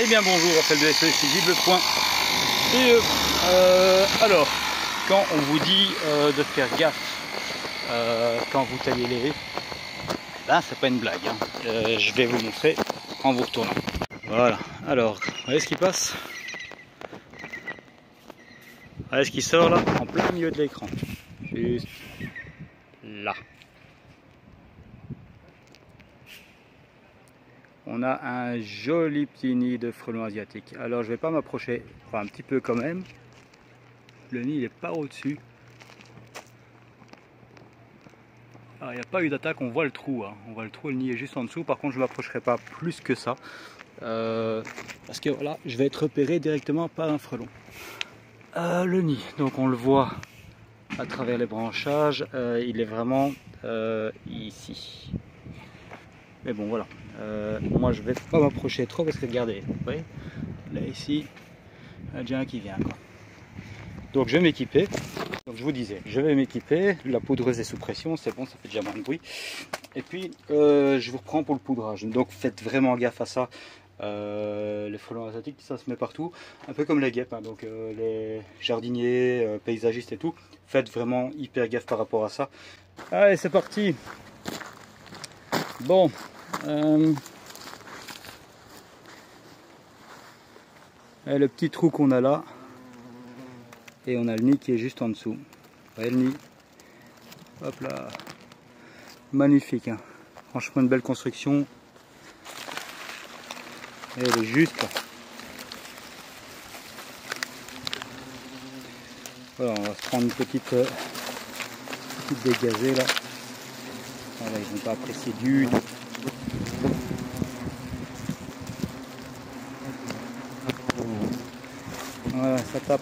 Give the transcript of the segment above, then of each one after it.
Eh bien bonjour, Raphaël de SOS Gilles Le Point. Et alors, quand on vous dit de faire gaffe quand vous taillez les haies, ben c'est pas une blague, hein. Je vais vous montrer en vous retournant. Voilà, alors, vous voyez ce qui passe? Vous voyez ce qui sort là, en plein milieu de l'écran. Juste là. On a un joli petit nid de frelons asiatiques. Alors je vais pas m'approcher, enfin un petit peu quand même. Le nid il est pas au-dessus. Alors il n'y a pas eu d'attaque, on voit le trou. Hein. On voit le trou, le nid est juste en dessous. Par contre je ne m'approcherai pas plus que ça. Parce que voilà, je vais être repéré directement par un frelon. Le nid, donc on le voit à travers les branchages. Il est vraiment ici. Mais bon voilà. Moi je vais pas m'approcher trop parce que regardez, vous voyez, là ici, il y a déjà un qui vient quoi. Donc je vais m'équiper, donc je vous disais, je vais m'équiper, la poudreuse est sous pression, c'est bon, ça fait déjà moins de bruit. Et puis je vous reprends pour le poudrage, donc faites vraiment gaffe à ça. Les frelons asiatiques, ça se met partout, un peu comme les guêpes, hein, donc les jardiniers, paysagistes et tout, faites vraiment hyper gaffe par rapport à ça. Allez c'est parti. Bon. Le petit trou qu'on a là, et on a le nid qui est juste en dessous. Vous voyez le nid, hop là, magnifique, hein. Franchement une belle construction, et elle est juste là. Voilà, on va se prendre une petite dégazée là. Voilà, ils vont pas apprécier du tout. Voilà, ça tape.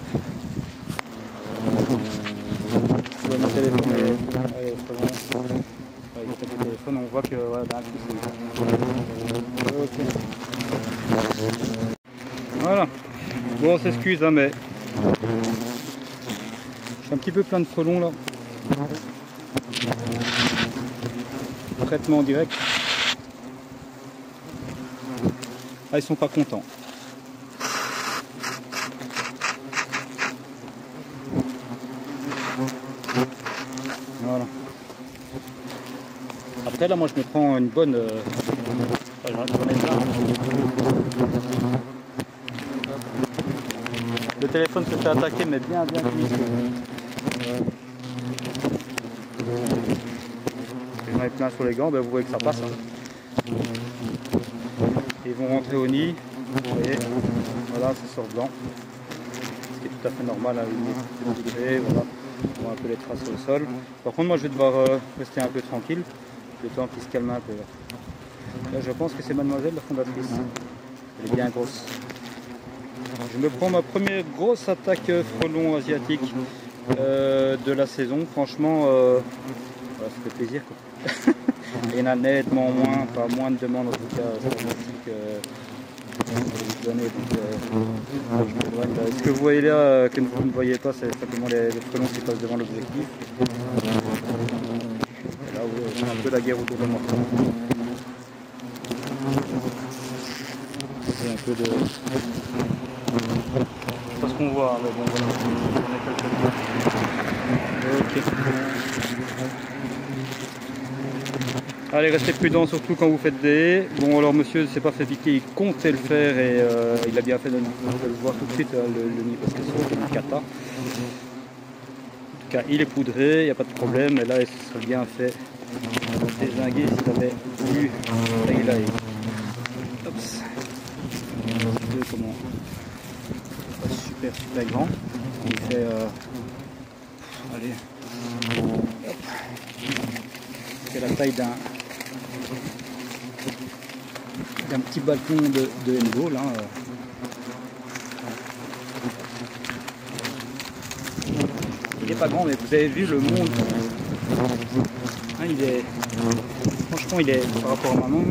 Mon téléphone le téléphone, on voit que voilà, d'un coup c'est... Voilà. Bon, on s'excuse, hein, mais je suis un petit peu plein de frelons là. Traitement direct. Ah, ils sont pas contents. Voilà. Après là moi je me prends une bonne j'en ai plein. Le téléphone se fait attaquer mais bien cuit. J'en ai plein sur les gants, ben vous voyez que ça passe. Hein. Ils vont rentrer au nid, vous voyez, voilà ça sort blanc. Ce qui est tout à fait normal, hein, une nid, voilà. On voit un peu les traces au sol. Par contre moi je vais devoir rester un peu tranquille, le temps qu'il se calme un peu. Là je pense que c'est mademoiselle la fondatrice, elle est bien grosse. Je me prends ma première grosse attaque frelon asiatique de la saison, franchement voilà, ça fait plaisir quoi. Il y en a nettement moins, pas moins de demandes en tout cas, ce que vous voyez là, que vous ne voyez pas, c'est simplement les frelons qui passent devant l'objectif. Là où c'est un peu la guerre autour de moi. C'est un peu de... C'est pas ce qu'on voit, mais bon voilà. Ok. Allez, restez prudents, surtout quand vous faites des haies. Bon, alors monsieur ne s'est pas fait piquer, il comptait le faire et il a bien fait de le voir tout de suite, le nid, parce que c'est une cata. En tout cas, il est poudré, il n'y a pas de problème, et là, il serait bien fait dézinguer s'il avait eu la haie. Hop. Comment super grand. Il fait allez. Hop. C'est la taille d'un petit balcon de handball. Hein. Il n'est pas grand, mais vous avez vu le monde. Hein, il est, franchement, il est par rapport à ma main.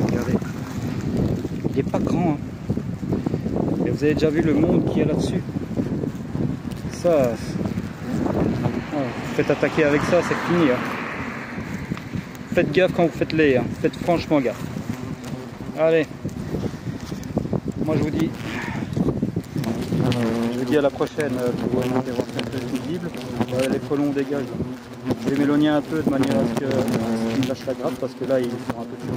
Regardez, il n'est pas grand. Hein. Et vous avez déjà vu le monde qu'il y a là-dessus. Ça, vous faites attaquer avec ça, c'est fini. Hein. Faites gaffe quand vous faites les, hein. Faites franchement gaffe. Allez, moi je vous dis à la prochaine pour une intervention plus visible. Les frelons dégagent. Je vais m'éloigner un peu de manière à ce qu'ils me lâchent la grappe parce que là ils sont un peu sur.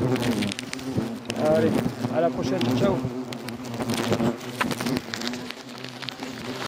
Allez, à la prochaine, ciao.